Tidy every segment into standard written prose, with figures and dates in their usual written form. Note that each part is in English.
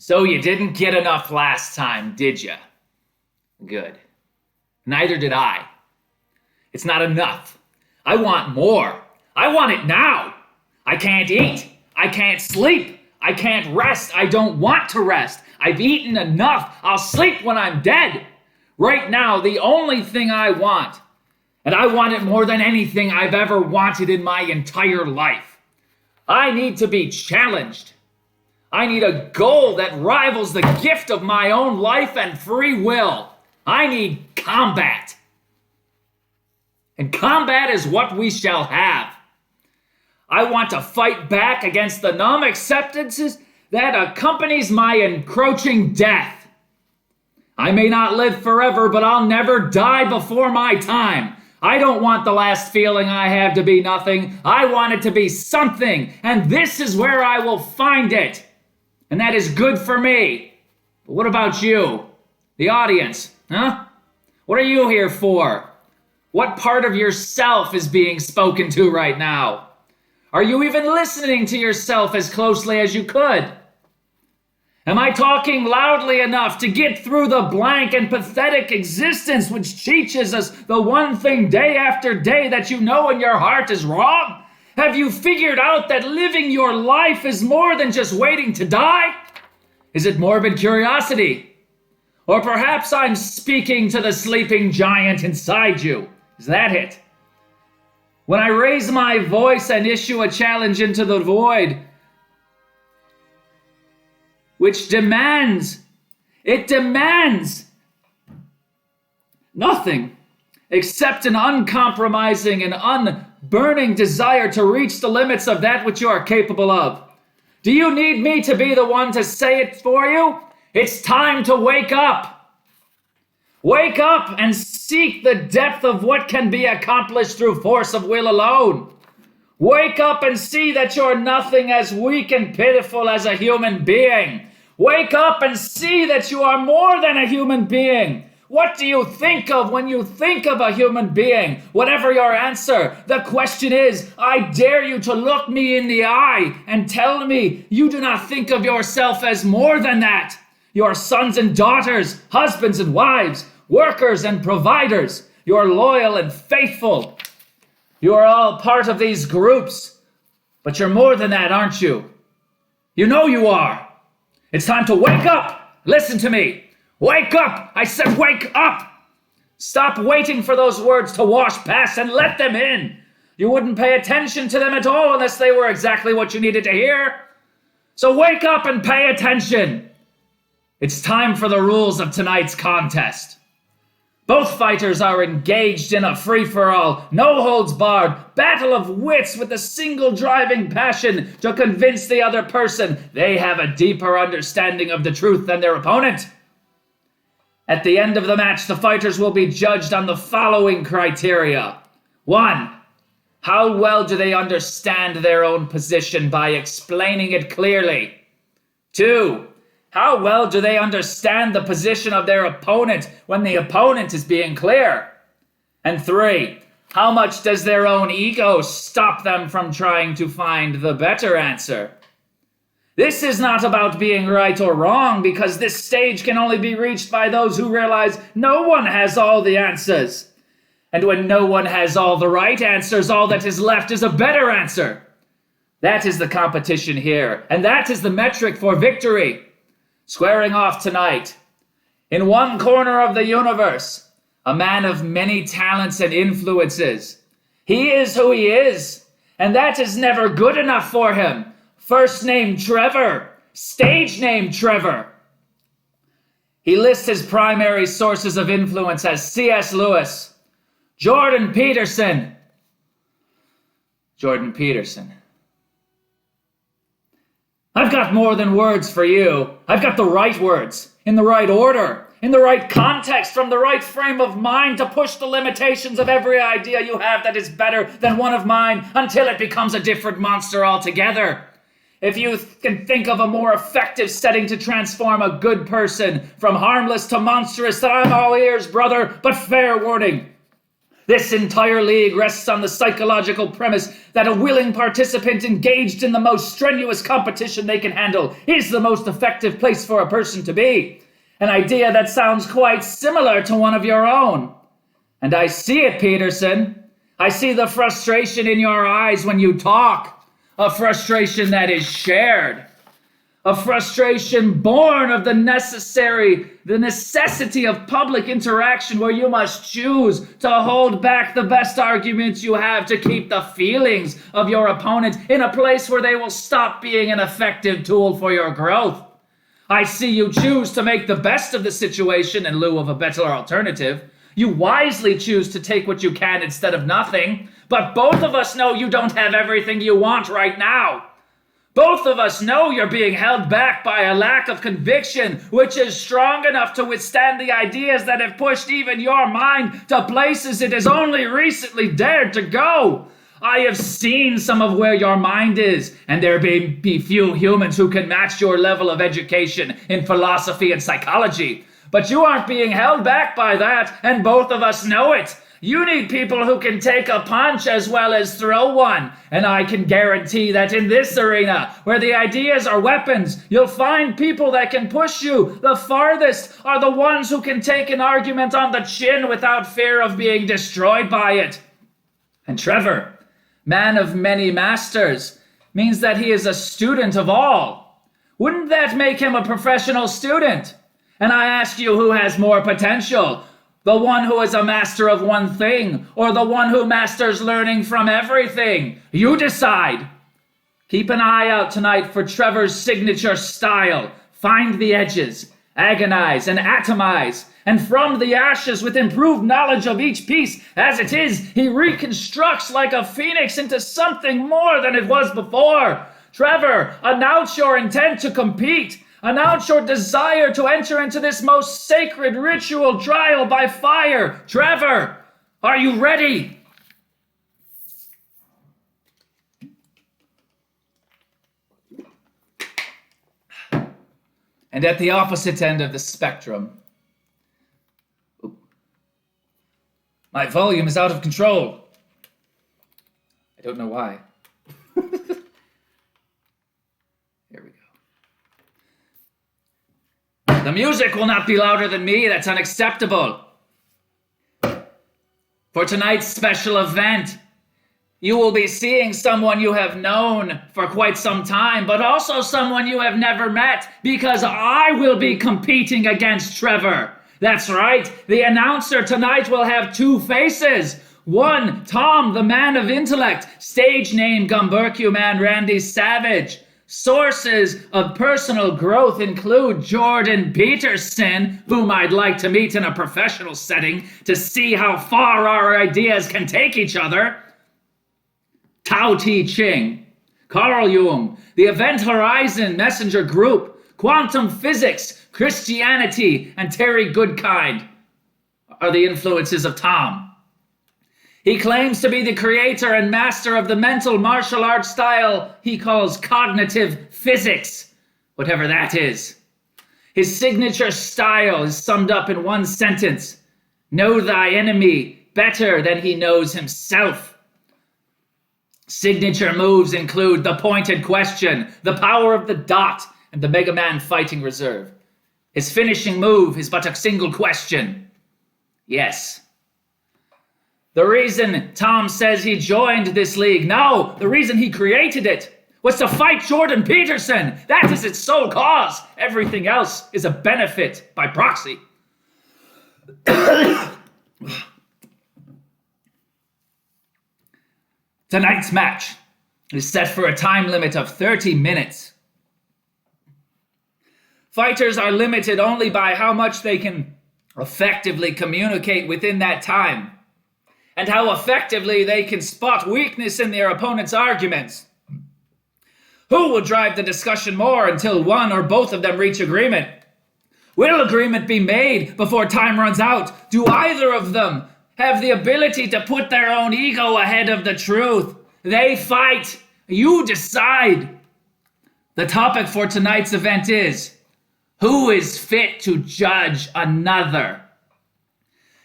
So you didn't get enough last time, did you? Good. Neither did I. It's not enough. I want more. I want it now. I can't eat. I can't sleep. I can't rest. I don't want to rest. I've eaten enough. I'll sleep when I'm dead. Right now, the only thing I want, and I want it more than anything I've ever wanted in my entire life, I need to be challenged. I need a goal that rivals the gift of my own life and free will. I need combat. And combat is what we shall have. I want to fight back against the numb acceptances that accompanies my encroaching death. I may not live forever, but I'll never die before my time. I don't want the last feeling I have to be nothing. I want it to be something, and this is where I will find it. And that is good for me. But what about you? The audience, huh? What are you here for? What part of yourself is being spoken to right now? Are you even listening to yourself as closely as you could? Am I talking loudly enough to get through the blank and pathetic existence which teaches us the one thing day after day that you know in your heart is wrong? Have you figured out that living your life is more than just waiting to die? Is it morbid curiosity? Or perhaps I'm speaking to the sleeping giant inside you. Is that it? When I raise my voice and issue a challenge into the void, which demands nothing except an uncompromising and unburning desire to reach the limits of that which you are capable of. Do you need me to be the one to say it for you? It's time to wake up. Wake up and seek the depth of what can be accomplished through force of will alone. Wake up and see that you're nothing as weak and pitiful as a human being. Wake up and see that you are more than a human being. What do you think of when you think of a human being? Whatever your answer, the question is, I dare you to look me in the eye and tell me you do not think of yourself as more than that. Your sons and daughters, husbands and wives, workers and providers, you're loyal and faithful. You are all part of these groups, but you're more than that, aren't you? You know you are. It's time to wake up. Listen to me. Wake up. I said wake up. Stop waiting for those words to wash past and let them in. You wouldn't pay attention to them at all unless they were exactly what you needed to hear. So wake up and pay attention. It's time for the rules of tonight's contest. Both fighters are engaged in a free-for-all, no-holds-barred battle of wits with a single driving passion to convince the other person they have a deeper understanding of the truth than their opponent. At the end of the match, the fighters will be judged on the following criteria. 1. How well do they understand their own position by explaining it clearly? 2. How well do they understand the position of their opponent when the opponent is being clear? And 3, how much does their own ego stop them from trying to find the better answer? This is not about being right or wrong, because this stage can only be reached by those who realize no one has all the answers. And when no one has all the right answers, all that is left is a better answer. That is the competition here, and that is the metric for victory. Squaring off tonight, in one corner of the universe, a man of many talents and influences. He is who he is, and that is never good enough for him. First name Trevor, stage name Trevor. He lists his primary sources of influence as C.S. Lewis, Jordan Peterson. I've got more than words for you. I've got the right words, in the right order, in the right context, from the right frame of mind to push the limitations of every idea you have that is better than one of mine until it becomes a different monster altogether. If you can think of a more effective setting to transform a good person from harmless to monstrous, then I'm all ears, brother, but fair warning. This entire league rests on the psychological premise that a willing participant engaged in the most strenuous competition they can handle is the most effective place for a person to be. An idea that sounds quite similar to one of your own. And I see it, Peterson. I see the frustration in your eyes when you talk. A frustration that is shared. A frustration born of the necessity of public interaction, where you must choose to hold back the best arguments you have to keep the feelings of your opponent in a place where they will stop being an effective tool for your growth. I see you choose to make the best of the situation in lieu of a better alternative. You wisely choose to take what you can instead of nothing. But both of us know you don't have everything you want right now. Both of us know you're being held back by a lack of conviction, which is strong enough to withstand the ideas that have pushed even your mind to places it has only recently dared to go. I have seen some of where your mind is, and there be few humans who can match your level of education in philosophy and psychology. But you aren't being held back by that, and both of us know it. You need people who can take a punch as well as throw one. And I can guarantee that in this arena, where the ideas are weapons, you'll find people that can push you. The farthest are the ones who can take an argument on the chin without fear of being destroyed by it. And Trevor, man of many masters, means that he is a student of all. Wouldn't that make him a professional student? And I ask you, who has more potential? The one who is a master of one thing, or the one who masters learning from everything? You decide. Keep an eye out tonight for Trevor's signature style. Find the edges, agonize and atomize, and from the ashes, with improved knowledge of each piece as it is, he reconstructs like a phoenix into something more than it was before. Trevor, announce your intent to compete. Announce your desire to enter into this most sacred ritual trial by fire. Trevor, are you ready? And at the opposite end of the spectrum, my volume is out of control. I don't know why. Here we go. The music will not be louder than me. That's unacceptable. For tonight's special event, you will be seeing someone you have known for quite some time, but also someone you have never met, because I will be competing against Trevor. That's right. The announcer tonight will have two faces. One, Tom, the man of intellect, stage name Gumbercu Man Randy Savage. Sources of personal growth include Jordan Peterson, whom I'd like to meet in a professional setting to see how far our ideas can take each other. Tao Te Ching, Carl Jung, the Event Horizon Messenger Group, Quantum Physics, Christianity, and Terry Goodkind are the influences of Tom. He claims to be the creator and master of the mental martial arts style he calls cognitive physics, whatever that is. His signature style is summed up in one sentence: know thy enemy better than he knows himself. Signature moves include the pointed question, the power of the dot, and the Mega Man fighting reserve. His finishing move is but a single question: yes. The reason Tom says he joined this league, no, the reason he created it, was to fight Jordan Peterson. That is its sole cause. Everything else is a benefit by proxy. Tonight's match is set for a time limit of 30 minutes. Fighters are limited only by how much they can effectively communicate within that time, and how effectively they can spot weakness in their opponent's arguments. Who will drive the discussion more until one or both of them reach agreement? Will agreement be made before time runs out? Do either of them have the ability to put their own ego ahead of the truth? They fight. You decide. The topic for tonight's event is, who is fit to judge another?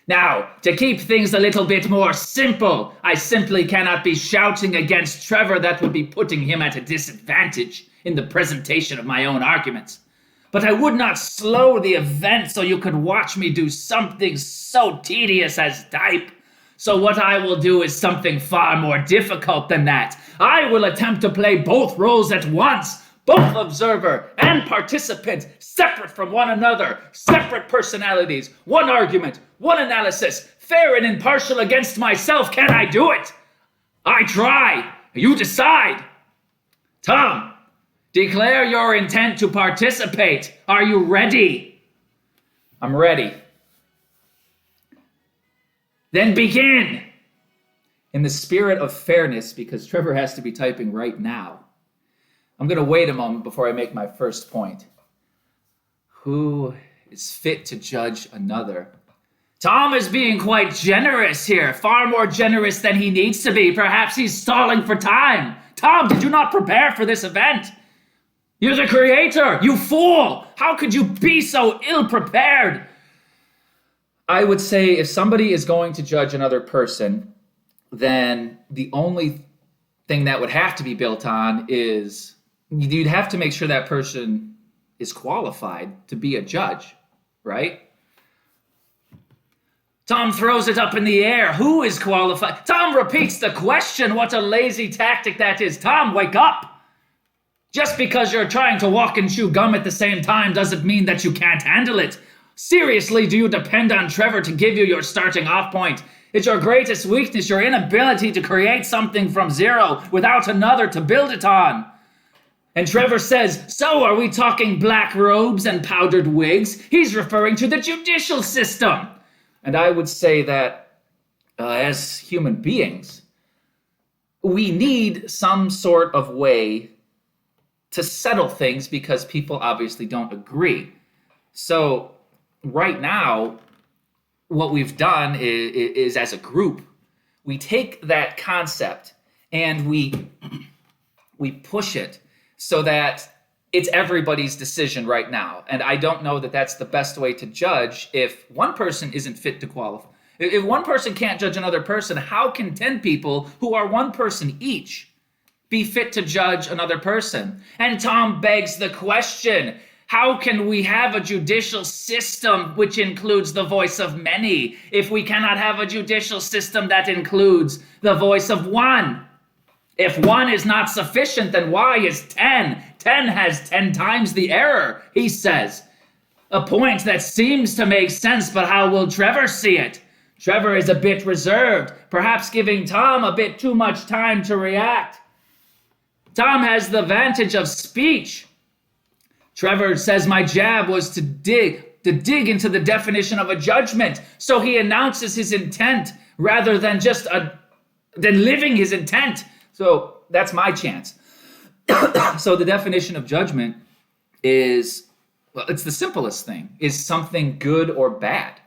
Now, to keep things a little bit more simple, I simply cannot be shouting against Trevor. That would be putting him at a disadvantage in the presentation of my own arguments. But I would not slow the event so you could watch me do something so tedious as type. So what I will do is something far more difficult than that. I will attempt to play both roles at once, both observer and participant, separate from one another, separate personalities, one argument, one analysis, fair and impartial against myself. Can I do it? I try. You decide. Tom, declare your intent to participate. Are you ready? I'm ready. Then begin. In the spirit of fairness, because Trevor has to be typing right now, I'm going to wait a moment before I make my first point. Who is fit to judge another? Tom is being quite generous here, far more generous than he needs to be. Perhaps he's stalling for time. Tom, did you not prepare for this event? You're the creator, you fool! How could you be so ill-prepared? I would say if somebody is going to judge another person, then the only thing that would have to be built on is you'd have to make sure that person is qualified to be a judge, right? Tom throws it up in the air. Who is qualified? Tom repeats the question. What a lazy tactic that is. Tom, wake up. Just because you're trying to walk and chew gum at the same time doesn't mean that you can't handle it. Seriously, do you depend on Trevor to give you your starting off point? It's your greatest weakness, your inability to create something from zero without another to build it on. And Trevor says, so are we talking black robes and powdered wigs? He's referring to the judicial system. And I would say that as human beings, we need some sort of way to settle things because people obviously don't agree. So right now, what we've done is as a group, we take that concept and we push it so that it's everybody's decision right now. And I don't know that that's the best way to judge if one person isn't fit to qualify. If one person can't judge another person, how can 10 people who are one person each be fit to judge another person? And Tom begs the question, how can we have a judicial system which includes the voice of many if we cannot have a judicial system that includes the voice of one? If one is not sufficient, then why is 10? 10 has 10 times the error, he says. A point that seems to make sense, but how will Trevor see it? Trevor is a bit reserved, perhaps giving Tom a bit too much time to react. Tom has the advantage of speech. Trevor says my jab was to dig into the definition of a judgment. So he announces his intent rather than than living his intent. So that's my chance. So the definition of judgment is, well, it's the simplest thing. Is something good or bad,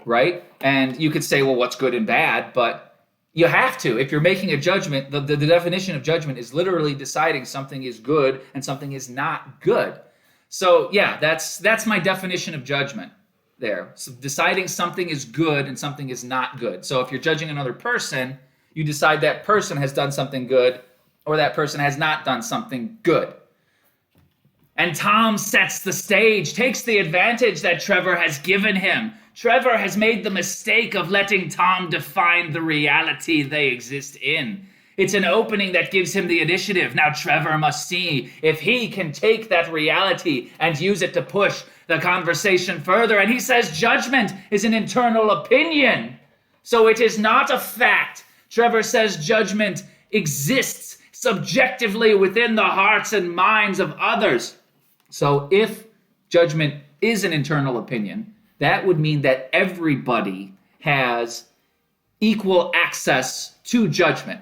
right? And you could say, well, what's good and bad? But you have to. If you're making a judgment, the definition of judgment is literally deciding something is good and something is not good. So yeah, that's my definition of judgment there. So deciding something is good and something is not good. So if you're judging another person, you decide that person has done something good or that person has not done something good. And Tom sets the stage, takes the advantage that Trevor has given him. Trevor has made the mistake of letting Tom define the reality they exist in. It's an opening that gives him the initiative. Now Trevor must see if he can take that reality and use it to push the conversation further. And he says judgment is an internal opinion. So it is not a fact. Trevor says judgment exists subjectively within the hearts and minds of others. So if judgment is an internal opinion, that would mean that everybody has equal access to judgment.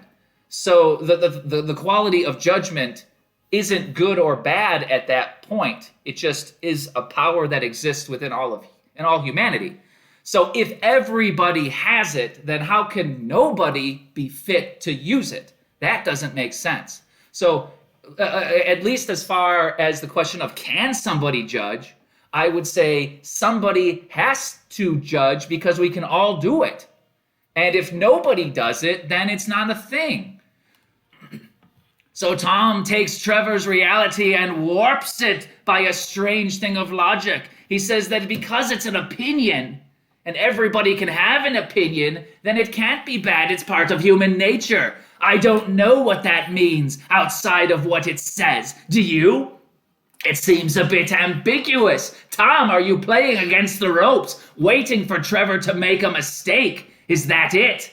So the quality of judgment isn't good or bad at that point. It just is a power that exists within all humanity. So if everybody has it, then how can nobody be fit to use it? That doesn't make sense. So at least as far as the question of can somebody judge, I would say somebody has to judge because we can all do it. And if nobody does it, then it's not a thing. So Tom takes Trevor's reality and warps it by a strange thing of logic. He says that because it's an opinion, and everybody can have an opinion, then it can't be bad. It's part of human nature. I don't know what that means outside of what it says. Do you? It seems a bit ambiguous. Tom, are you playing against the ropes, waiting for Trevor to make a mistake? Is that it?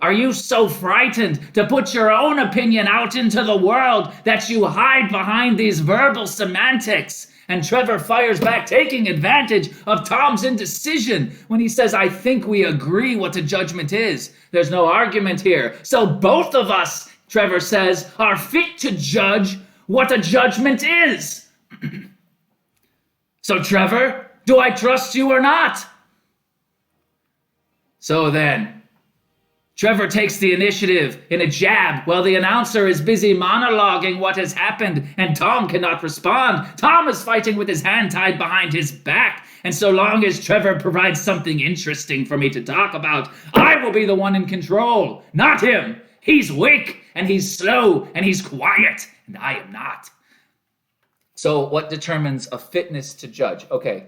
Are you so frightened to put your own opinion out into the world that you hide behind these verbal semantics? And Trevor fires back, taking advantage of Tom's indecision when he says, I think we agree what a judgment is. There's no argument here. So both of us, Trevor says, are fit to judge what a judgment is. So Trevor, do I trust you or not? So then, Trevor takes the initiative in a jab while the announcer is busy monologuing what has happened and Tom cannot respond. Tom is fighting with his hand tied behind his back. And so long as Trevor provides something interesting for me to talk about, I will be the one in control, not him. He's weak and he's slow and he's quiet and I am not. So what determines a fitness to judge? Okay,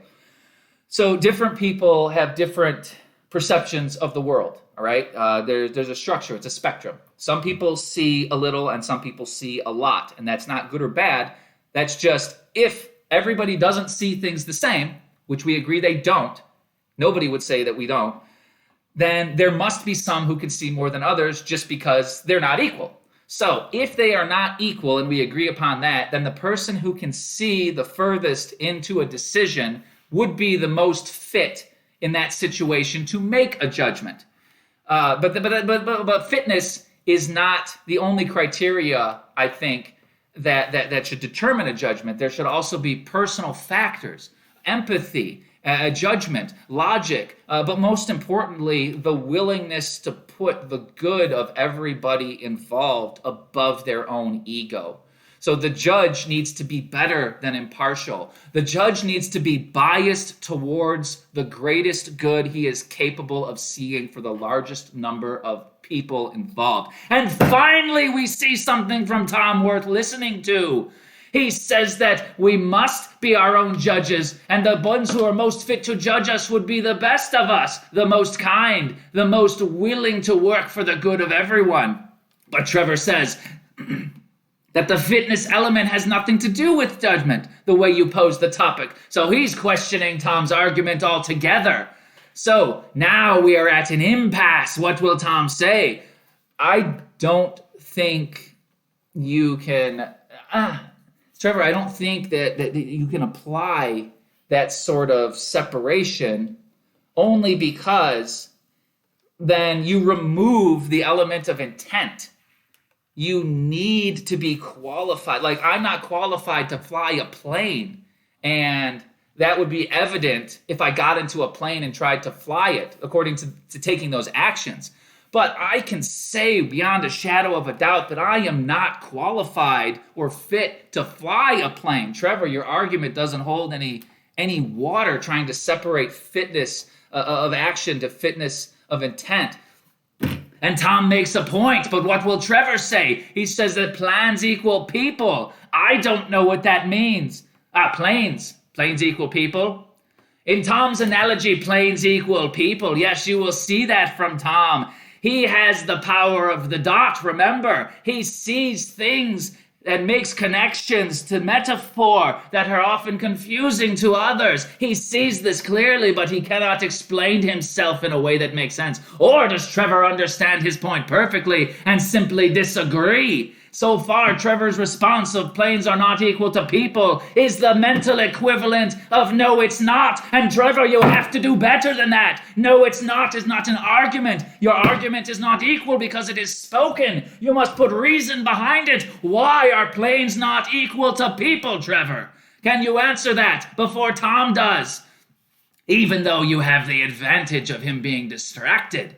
so different people have different perceptions of the world. All right, there's a structure, it's a spectrum. Some people see a little and some people see a lot, and that's not good or bad. That's just if everybody doesn't see things the same, which we agree they don't, nobody would say that we don't, then there must be some who can see more than others just because they're not equal. So if they are not equal and we agree upon that, then the person who can see the furthest into a decision would be the most fit in that situation to make a judgment. But fitness is not the only criteria, I think, that should determine a judgment. There should also be personal factors, empathy, judgment, logic, but most importantly, the willingness to put the good of everybody involved above their own ego. So the judge needs to be better than impartial. The judge needs to be biased towards the greatest good he is capable of seeing for the largest number of people involved. And finally, we see something from Tom worth listening to. He says that we must be our own judges, and the ones who are most fit to judge us would be the best of us, the most kind, the most willing to work for the good of everyone. But Trevor says that the fitness element has nothing to do with judgment, the way you pose the topic. So he's questioning Tom's argument altogether. So now we are at an impasse. What will Tom say? I don't think you can... Trevor, I don't think that you can apply that sort of separation only because then you remove the element of intent. You need to be qualified. Like, I'm not qualified to fly a plane, and that would be evident if I got into a plane and tried to fly it, according to taking those actions. But I can say beyond a shadow of a doubt that I am not qualified or fit to fly a plane. Trevor, your argument doesn't hold any water trying to separate fitness of action to fitness of intent. And Tom makes a point, but what will Trevor say? He says that plans equal people. I don't know what that means. Planes equal people. In Tom's analogy, planes equal people. Yes, you will see that from Tom. He has the power of the dot, remember. He sees things and makes connections to metaphor that are often confusing to others. He sees this clearly, but he cannot explain himself in a way that makes sense. Or does Trevor understand his point perfectly and simply disagree? So far, Trevor's response of planes are not equal to people is the mental equivalent of no, it's not. And Trevor, you have to do better than that. No, it's not is not an argument. Your argument is not equal because it is spoken. You must put reason behind it. Why are planes not equal to people, Trevor? Can you answer that before Tom does? Even though you have the advantage of him being distracted.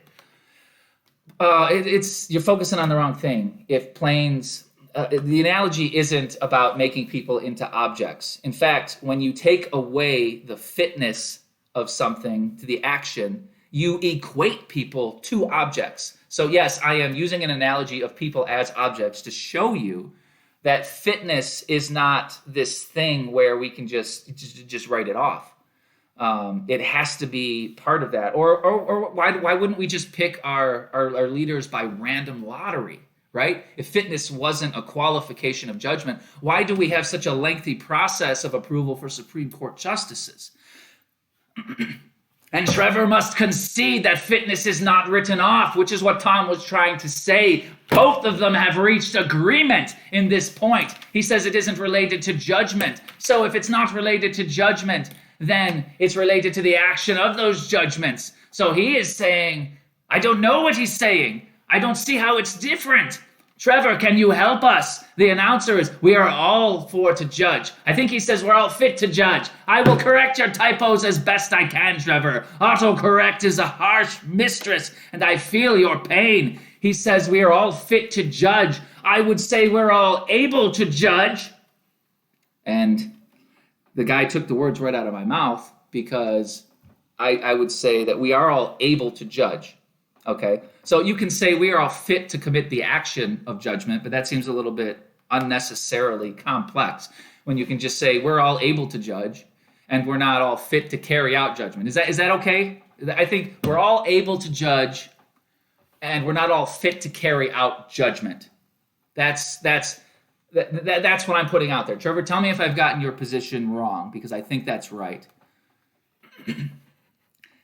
You're focusing on the wrong thing. If planes the analogy isn't about making people into objects. In fact, when you take away the fitness of something to the action, you equate people to objects. So yes, I am using an analogy of people as objects to show you that fitness is not this thing where we can just write it off. It has to be part of that. Or why wouldn't we just pick our leaders by random lottery, right? If fitness wasn't a qualification of judgment, why do we have such a lengthy process of approval for Supreme Court justices? And Trevor must concede that fitness is not written off, which is what Tom was trying to say. Both of them have reached agreement in this point. He says it isn't related to judgment. So if it's not related to judgment, then it's related to the action of those judgments. So he is saying, I don't know what he's saying. I don't see how it's different. Trevor, can you help us? The announcer is, we are all for to judge. I think he says we're all fit to judge. I will correct your typos as best I can, Trevor. Autocorrect is a harsh mistress, and I feel your pain. He says we are all fit to judge. I would say we're all able to judge. And the guy took the words right out of my mouth, because I would say that we are all able to judge. Okay, so you can say we are all fit to commit the action of judgment, but that seems a little bit unnecessarily complex when you can just say we're all able to judge and we're not all fit to carry out judgment. Is that okay? I think we're all able to judge and we're not all fit to carry out judgment. That's what I'm putting out there. Trevor, tell me if I've gotten your position wrong, because I think that's right.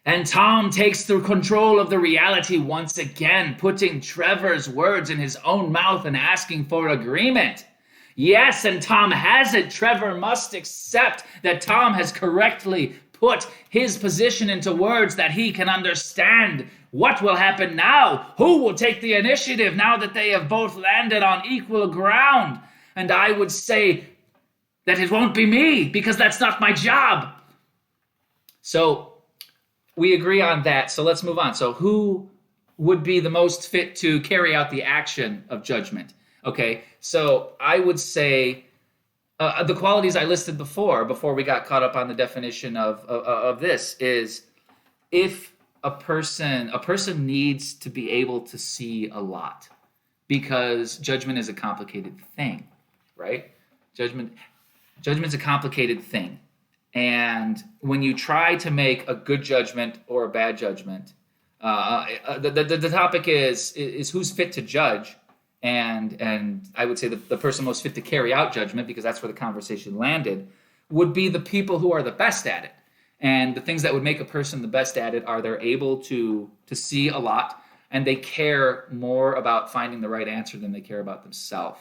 And Tom takes the control of the reality once again, putting Trevor's words in his own mouth and asking for agreement. Yes, and Tom has it. Trevor must accept that Tom has correctly put his position into words that he can understand. What will happen now? Who will take the initiative now that they have both landed on equal ground? And I would say that it won't be me, because that's not my job. So we agree on that. So let's move on. So who would be the most fit to carry out the action of judgment? Okay, so I would say the qualities I listed before we got caught up on the definition of this is, if a person needs to be able to see a lot, because judgment is a complicated thing, right? Judgment's a complicated thing. And when you try to make a good judgment or a bad judgment, the topic is who's fit to judge, and I would say the person most fit to carry out judgment, because that's where the conversation landed, would be the people who are the best at it. And the things that would make a person the best at it are they're able to see a lot, and they care more about finding the right answer than they care about themselves.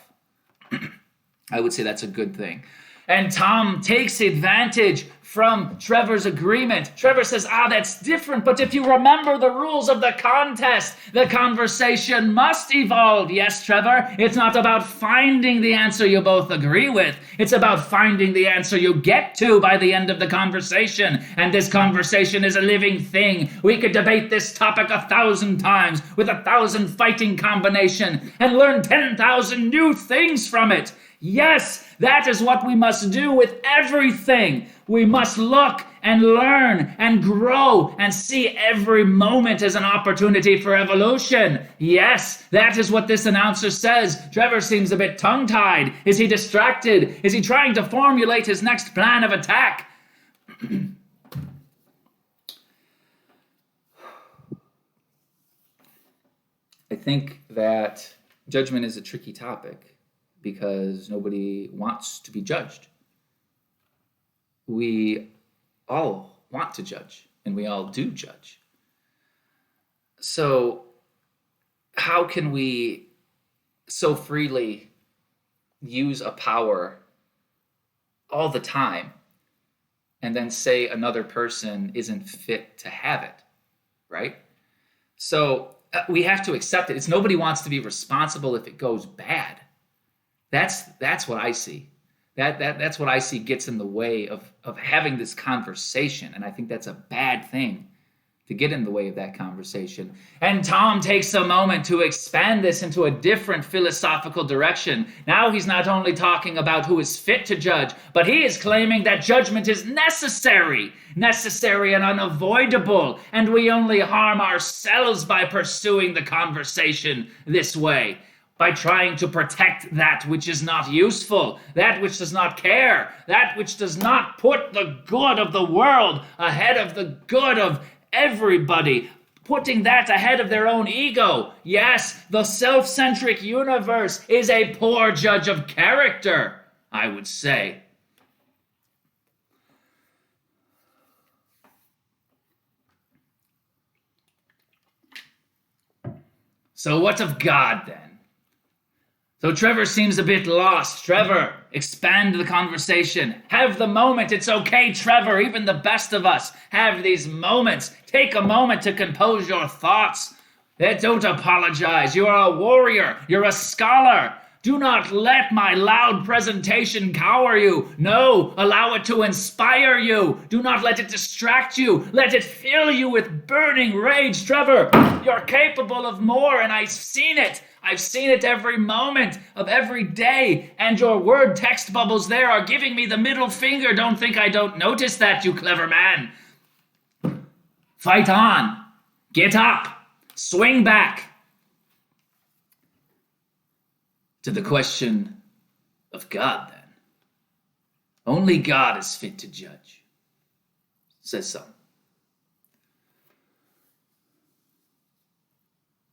I would say that's a good thing. And Tom takes advantage from Trevor's agreement. Trevor says, that's different, but if you remember the rules of the contest, the conversation must evolve. Yes, Trevor, it's not about finding the answer you both agree with. It's about finding the answer you get to by the end of the conversation. And this conversation is a living thing. We could debate this topic 1,000 times with 1,000 fighting combination and learn 10,000 new things from it. Yes, that is what we must do with everything. We must look and learn and grow and see every moment as an opportunity for evolution. Yes, that is what this announcer says. Trevor seems a bit tongue-tied. Is he distracted? Is he trying to formulate his next plan of attack? I think that judgment is a tricky topic, because nobody wants to be judged. We all want to judge, and we all do judge. So how can we so freely use a power all the time and then say another person isn't fit to have it, right? So we have to accept it. Nobody wants to be responsible if it goes bad. That's what I see. That's what I see gets in the way of having this conversation, and I think that's a bad thing to get in the way of that conversation. And Tom takes a moment to expand this into a different philosophical direction. Now he's not only talking about who is fit to judge, but he is claiming that judgment is necessary and unavoidable, and we only harm ourselves by pursuing the conversation this way, by trying to protect that which is not useful, that which does not care, that which does not put the good of the world ahead of the good of everybody, putting that ahead of their own ego. Yes, the self-centric universe is a poor judge of character, I would say. So what of God then? So Trevor seems a bit lost. Trevor, expand the conversation. Have the moment. It's okay, Trevor. Even the best of us have these moments. Take a moment to compose your thoughts. Don't apologize. You are a warrior. You're a scholar. Do not let my loud presentation cower you. No, allow it to inspire you. Do not let it distract you. Let it fill you with burning rage. Trevor, you're capable of more, and I've seen it. I've seen it every moment of every day, and your word text bubbles there are giving me the middle finger. Don't think I don't notice that, you clever man. Fight on. Get up. Swing back. To the question of God, then. Only God is fit to judge, says some.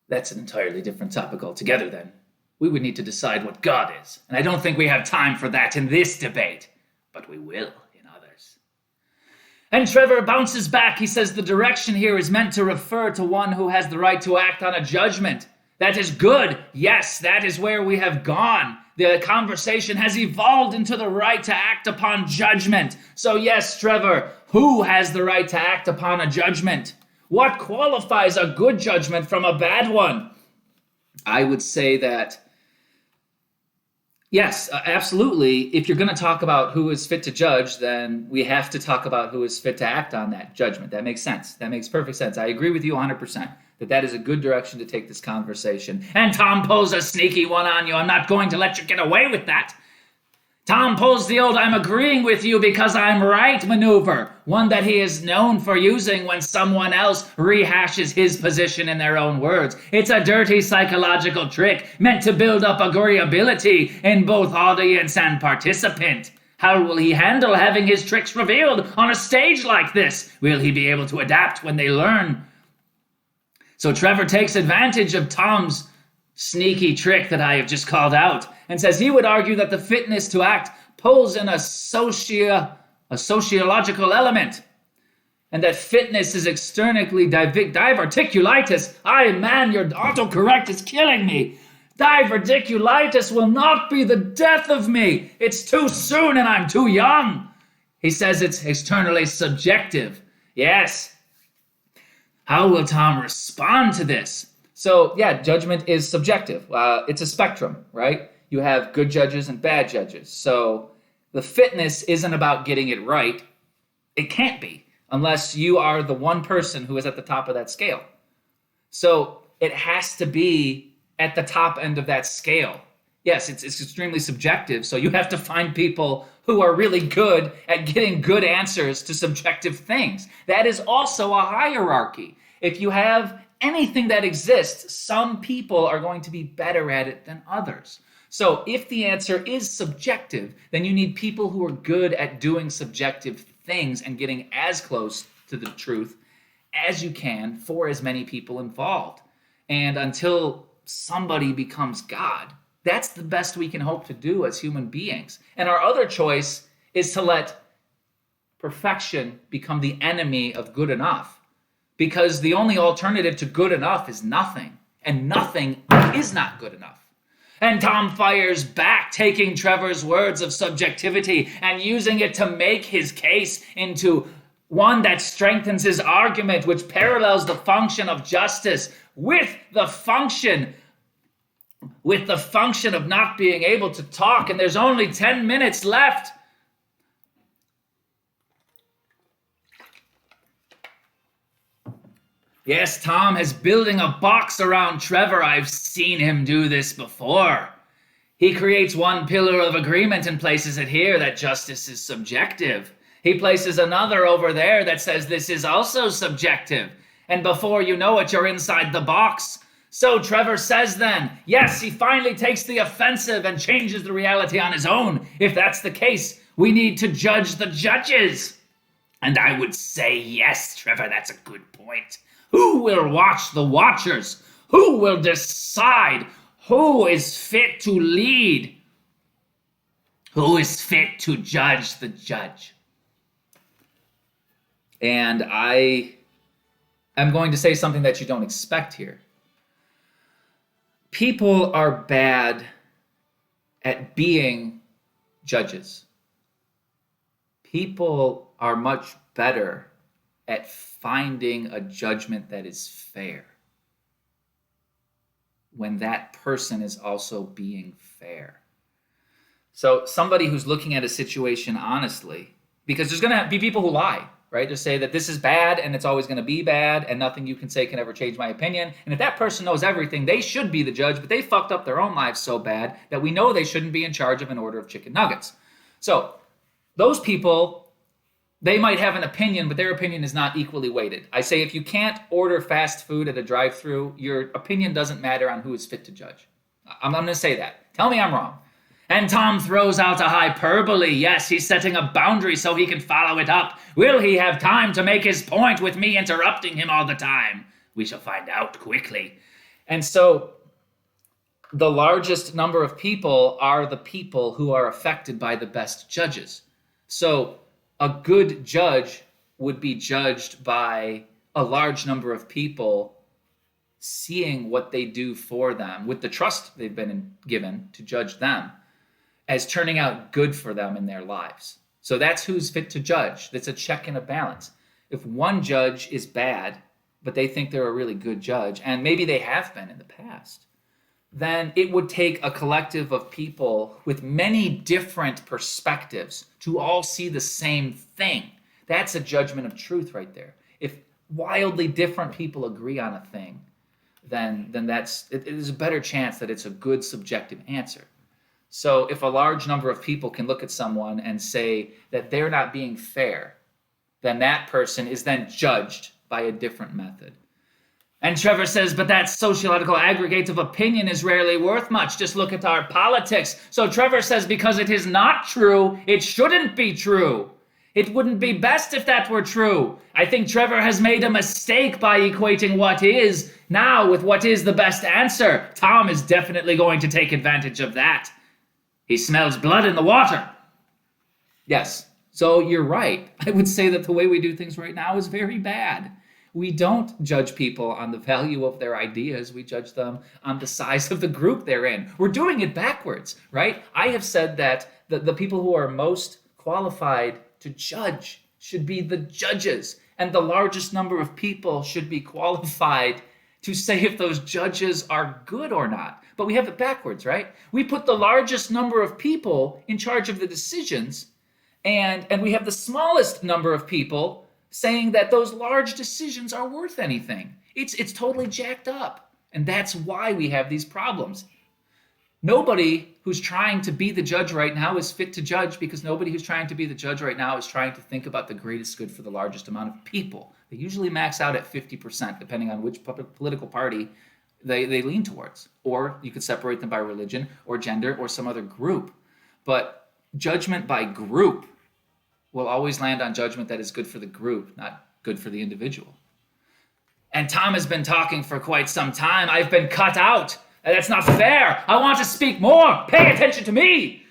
That's an entirely different topic altogether, then. We would need to decide what God is, and I don't think we have time for that in this debate, but we will in others. And Trevor bounces back. He says the direction here is meant to refer to one who has the right to act on a judgment. That is good. Yes, that is where we have gone. The conversation has evolved into the right to act upon judgment. So yes, Trevor, who has the right to act upon a judgment? What qualifies a good judgment from a bad one? I would say that, yes, absolutely. If you're going to talk about who is fit to judge, then we have to talk about who is fit to act on that judgment. That makes sense. That makes perfect sense. I agree with you 100%. That is a good direction to take this conversation. And Tom pulls a sneaky one on you. I'm not going to let you get away with that. Tom pulls the old I'm agreeing with you because I'm right maneuver, one that he is known for using when someone else rehashes his position in their own words. It's a dirty psychological trick meant to build up agreeability in both audience and participant. How will he handle having his tricks revealed on a stage like this? Will he be able to adapt when they learn? So Trevor takes advantage of Tom's sneaky trick that I have just called out and says he would argue that the fitness to act pulls in a sociological element, and that fitness is externally diverticulitis. Man, your autocorrect is killing me. Diverticulitis will not be the death of me. It's too soon and I'm too young. He says it's externally subjective. Yes. How will Tom respond to this? So, yeah, judgment is subjective. It's a spectrum, right? You have good judges and bad judges. So the fitness isn't about getting it right. It can't be unless you are the one person who is at the top of that scale. So it has to be at the top end of that scale. Yes, it's extremely subjective. So you have to find people who are really good at getting good answers to subjective things. That is also a hierarchy. If you have anything that exists, some people are going to be better at it than others. So if the answer is subjective, then you need people who are good at doing subjective things and getting as close to the truth as you can for as many people involved. And until somebody becomes God, that's the best we can hope to do as human beings. And our other choice is to let perfection become the enemy of good enough. Because the only alternative to good enough is nothing. And nothing is not good enough. And Tom fires back, taking Trevor's words of subjectivity and using it to make his case into one that strengthens his argument, which parallels the function of justice with the function of not being able to talk. And there's only 10 minutes left. Yes, Tom is building a box around Trevor. I've seen him do this before. He creates one pillar of agreement and places it here that justice is subjective. He places another over there that says this is also subjective. And before you know it, you're inside the box. So Trevor says then, yes, he finally takes the offensive and changes the reality on his own. If that's the case, we need to judge the judges. And I would say, yes, Trevor, that's a good point. Who will watch the watchers? Who will decide who is fit to lead? Who is fit to judge the judge? And I am going to say something that you don't expect here. People are bad at being judges. People are much better at finding a judgment that is fair when that person is also being fair. So somebody who's looking at a situation honestly, because there's going to be people who lie, right? Just say that this is bad and it's always going to be bad and nothing you can say can ever change my opinion. And if that person knows everything, they should be the judge, but they fucked up their own lives so bad that we know they shouldn't be in charge of an order of chicken nuggets. So those people, they might have an opinion, but their opinion is not equally weighted. I say if you can't order fast food at a drive-thru, your opinion doesn't matter on who is fit to judge. I'm going to say that. Tell me I'm wrong. And Tom throws out a hyperbole. Yes, he's setting a boundary so he can follow it up. Will he have time to make his point with me interrupting him all the time? We shall find out quickly. And so the largest number of people are the people who are affected by the best judges. So a good judge would be judged by a large number of people seeing what they do for them with the trust they've been given to judge them as turning out good for them in their lives. So that's who's fit to judge. That's a check and a balance. If one judge is bad, but they think they're a really good judge, and maybe they have been in the past, then it would take a collective of people with many different perspectives to all see the same thing. That's a judgment of truth right there. If wildly different people agree on a thing, then it is a better chance that it's a good subjective answer. So if a large number of people can look at someone and say that they're not being fair, then that person is then judged by a different method. And Trevor says, but that sociological aggregate of opinion is rarely worth much. Just look at our politics. So Trevor says, because it is not true, it shouldn't be true. It wouldn't be best if that were true. I think Trevor has made a mistake by equating what is now with what is the best answer. Tom is definitely going to take advantage of that. He smells blood in the water. Yes, so you're right. I would say that the way we do things right now is very bad. We don't judge people on the value of their ideas. We judge them on the size of the group they're in. We're doing it backwards, right? I have said that the people who are most qualified to judge should be the judges, and the largest number of people should be qualified to say if those judges are good or not. But we have it backwards, right? We put the largest number of people in charge of the decisions, and we have the smallest number of people saying that those large decisions are worth anything. It's totally jacked up. And that's why we have these problems. Nobody who's trying to be the judge right now is fit to judge, because nobody who's trying to be the judge right now is trying to think about the greatest good for the largest amount of people. They usually max out at 50%, depending on which political party they lean towards. Or you could separate them by religion or gender or some other group. But judgment by group will always land on judgment that is good for the group, not good for the individual. And Tom has been talking for quite some time. I've been cut out. That's not fair. I want to speak more. Pay attention to me.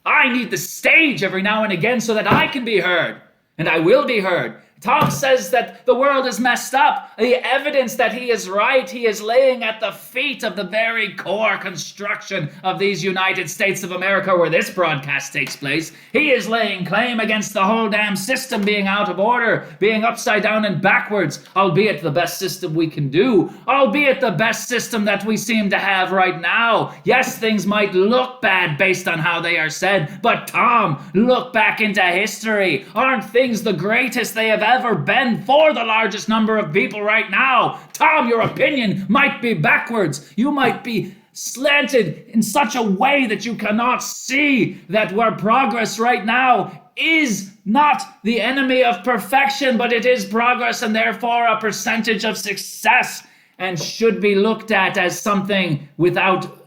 I need the stage every now and again so that I can be heard. And I will be heard. Tom says that the world is messed up. The evidence that he is right, he is laying at the feet of the very core construction of these United States of America where this broadcast takes place. He is laying claim against the whole damn system being out of order, being upside down and backwards, albeit the best system we can do, albeit the best system that we seem to have right now. Yes, things might look bad based on how they are said, but Tom, look back into history. Aren't things the greatest they have ever been for the largest number of people right now. Tom, your opinion might be backwards. You might be slanted in such a way that you cannot see that where progress right now is not the enemy of perfection, but it is progress and therefore a percentage of success and should be looked at as something without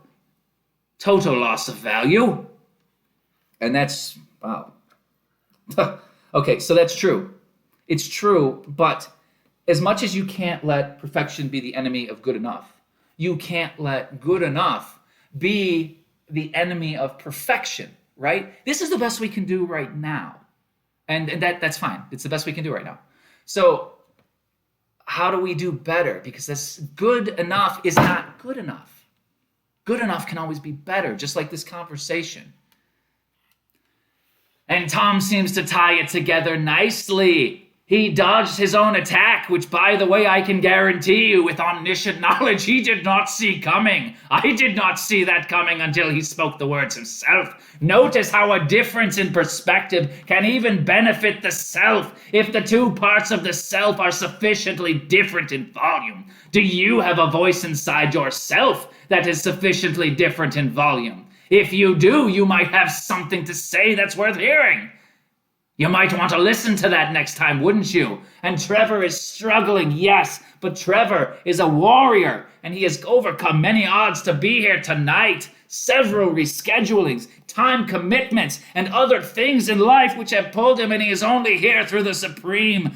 total loss of value. And that's, wow. Okay, so that's true. It's true, but as much as you can't let perfection be the enemy of good enough, you can't let good enough be the enemy of perfection, right? This is the best we can do right now. And that's fine. It's the best we can do right now. So how do we do better? Because this good enough is not good enough. Good enough can always be better, just like this conversation. And Tom seems to tie it together nicely. He dodged his own attack, which, by the way, I can guarantee you with omniscient knowledge he did not see coming. I did not see that coming until he spoke the words himself. Notice how a difference in perspective can even benefit the self if the two parts of the self are sufficiently different in volume. Do you have a voice inside yourself that is sufficiently different in volume? If you do, you might have something to say that's worth hearing. You might want to listen to that next time, wouldn't you? And Trevor is struggling, yes, but Trevor is a warrior, and he has overcome many odds to be here tonight. Several reschedulings, time commitments, and other things in life which have pulled him, and he is only here through the supreme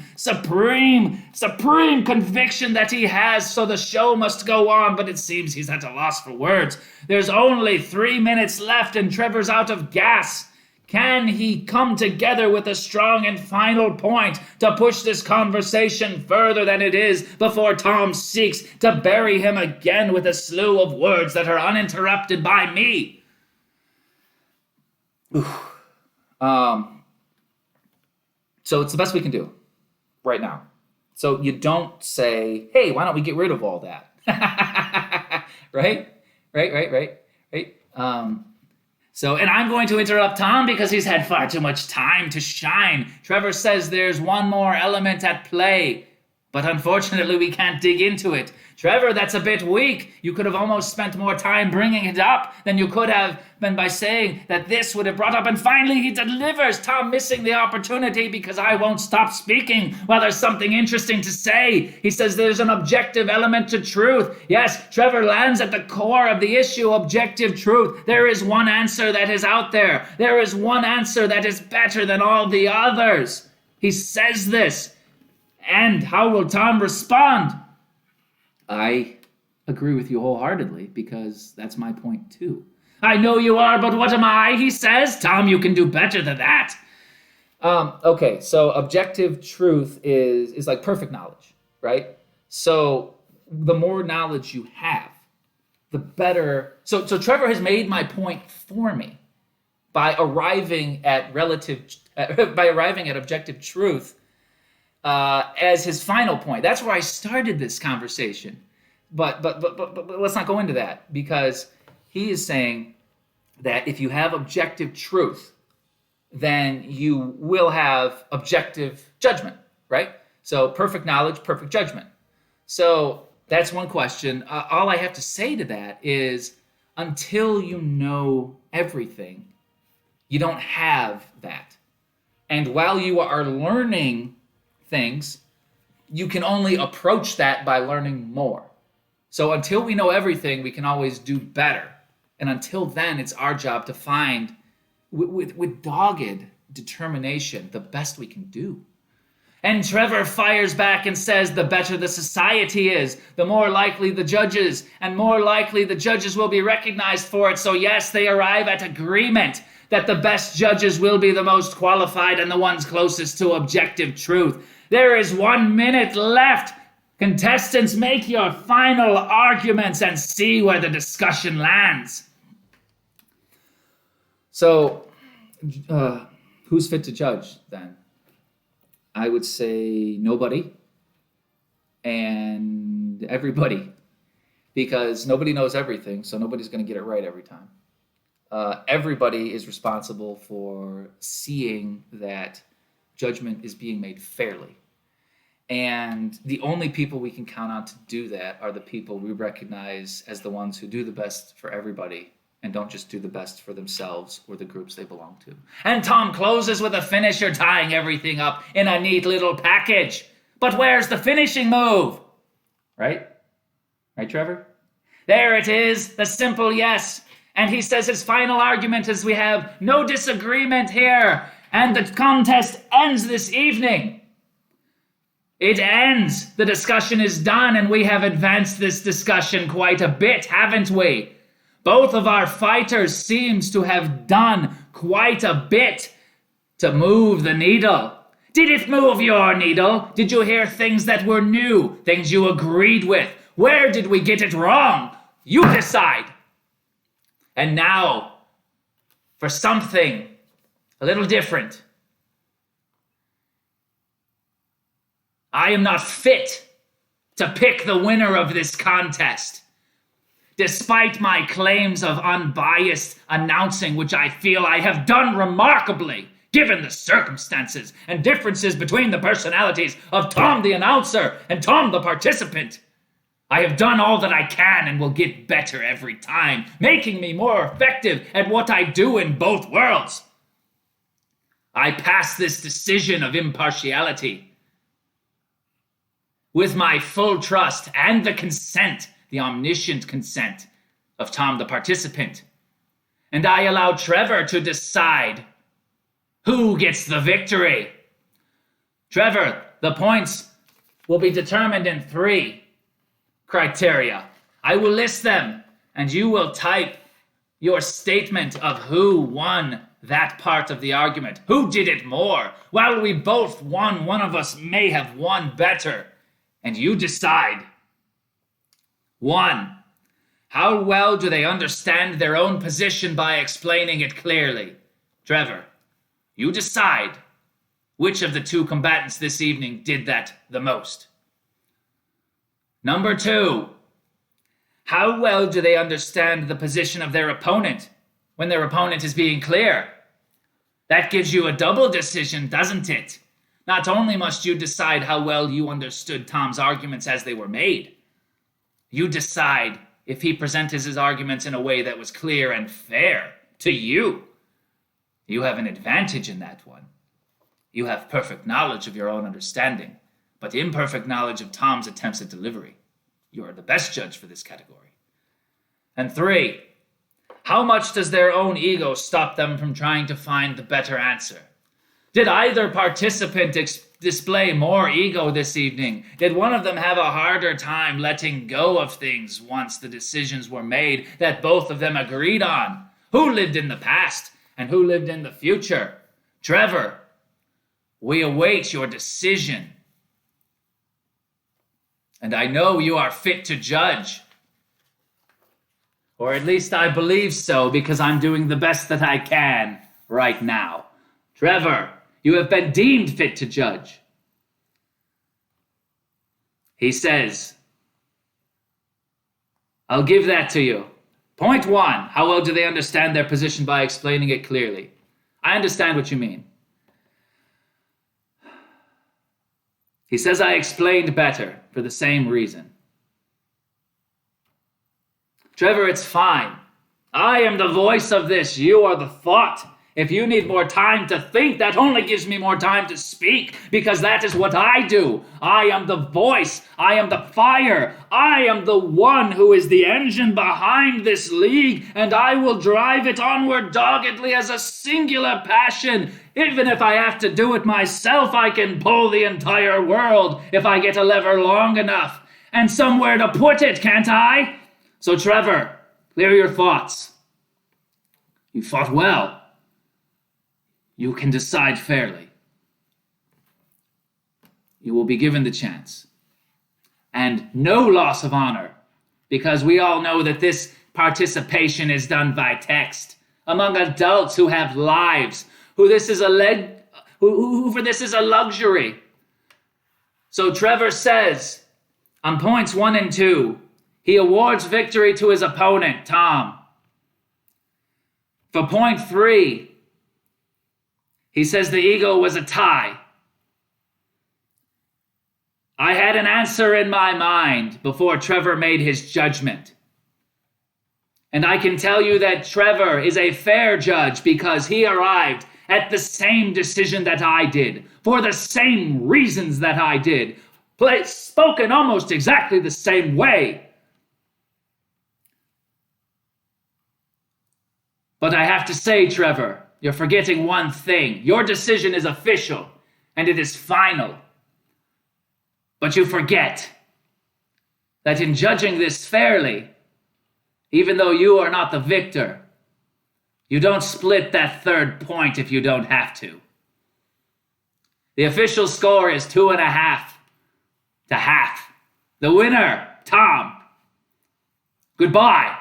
conviction that he has, so the show must go on, but it seems he's at a loss for words. There's only 3 minutes left, and Trevor's out of gas. Can he come together with a strong and final point to push this conversation further than it is before Tom seeks to bury him again with a slew of words that are uninterrupted by me? So it's the best we can do right now. So you don't say, hey, why don't we get rid of all that? Right? And I'm going to interrupt Tom because he's had far too much time to shine. Trevor says there's one more element at play, but unfortunately we can't dig into it. Trevor, that's a bit weak. You could have almost spent more time bringing it up than you could have been by saying that this would have brought up. And finally he delivers, Tom missing the opportunity because I won't stop speaking while there's something interesting to say. He says there's an objective element to truth. Yes, Trevor lands at the core of the issue, objective truth. There is one answer that is out there. There is one answer that is better than all the others. He says this. And how will Tom respond? I agree with you wholeheartedly because that's my point too. I know you are, but what am I? He says. Tom, you can do better than that. Okay, so objective truth is like perfect knowledge, right? So the more knowledge you have, the better. So Trevor has made my point for me by arriving at objective truth as his final point. That's where I started this conversation. But let's not go into that because he is saying that if you have objective truth, then you will have objective judgment, right? So perfect knowledge, perfect judgment. So that's one question. All I have to say to that is until you know everything, you don't have that. And while you are learning things, you can only approach that by learning more. So until we know everything, we can always do better. And until then, it's our job to find, with dogged determination, the best we can do. And Trevor fires back and says the better the society is, the more likely the judges, and more likely the judges will be recognized for it. So yes, they arrive at agreement that the best judges will be the most qualified and the ones closest to objective truth. There is 1 minute left. Contestants, make your final arguments and see where the discussion lands. So, who's fit to judge then? I would say nobody and everybody, because nobody knows everything, so nobody's going to get it right every time. Everybody is responsible for seeing that judgment is being made fairly. And the only people we can count on to do that are the people we recognize as the ones who do the best for everybody and don't just do the best for themselves or the groups they belong to. And Tom closes with a finisher, tying everything up in a neat little package. But where's the finishing move? Right? Right, Trevor? There it is, the simple yes. And he says his final argument is we have no disagreement here, and the contest ends this evening. It ends. The discussion is done, and we have advanced this discussion quite a bit, haven't we? Both of our fighters seems to have done quite a bit to move the needle. Did it move your needle? Did you hear things that were new, things you agreed with? Where did we get it wrong? You decide. And now, for something a little different. I am not fit to pick the winner of this contest. Despite my claims of unbiased announcing, which I feel I have done remarkably, given the circumstances and differences between the personalities of Tom the announcer and Tom the participant, I have done all that I can and will get better every time, making me more effective at what I do in both worlds. I pass this decision of impartiality with my full trust and the consent, the omniscient consent of Tom the participant. And I allow Trevor to decide who gets the victory. Trevor, the points will be determined in 3 criteria. I will list them, and you will type your statement of who won that part of the argument. Who did it more? While we both won, one of us may have won better. And you decide. 1. How well do they understand their own position by explaining it clearly? Trevor, you decide which of the 2 combatants this evening did that the most. Number 2, how well do they understand the position of their opponent when their opponent is being clear? That gives you a double decision, doesn't it? Not only must you decide how well you understood Tom's arguments as they were made, you decide if he presented his arguments in a way that was clear and fair to you. You have an advantage in that one. You have perfect knowledge of your own understanding, but imperfect knowledge of Tom's attempts at delivery. You are the best judge for this category. And 3, how much does their own ego stop them from trying to find the better answer? Did either participant display more ego this evening? Did one of them have a harder time letting go of things once the decisions were made that both of them agreed on? Who lived in the past and who lived in the future? Trevor, we await your decision. And I know you are fit to judge. Or at least I believe so, because I'm doing the best that I can right now. Trevor, you have been deemed fit to judge. He says, I'll give that to you. Point 1, how well do they understand their position by explaining it clearly? I understand what you mean. He says I explained better for the same reason. Trevor, it's fine. I am the voice of this. You are the thought. If you need more time to think, that only gives me more time to speak, because that is what I do. I am the voice. I am the fire. I am the one who is the engine behind this league, and I will drive it onward doggedly as a singular passion. Even if I have to do it myself, I can pull the entire world if I get a lever long enough. And somewhere to put it, can't I? So, Trevor, clear your thoughts. You fought well. You can decide fairly. You will be given the chance. And no loss of honor, because we all know that this participation is done by text among adults who have lives, who for this is a luxury. So Trevor says, on points 1 and 2, he awards victory to his opponent, Tom. For point 3, he says the ego was a tie. I had an answer in my mind before Trevor made his judgment. And I can tell you that Trevor is a fair judge because he arrived at the same decision that I did, for the same reasons that I did, spoken almost exactly the same way. But I have to say, Trevor, you're forgetting one thing. Your decision is official, and it is final. But you forget that in judging this fairly, even though you are not the victor, you don't split that third point if you don't have to. The official score is 2.5 to half. The winner, Tom. Goodbye.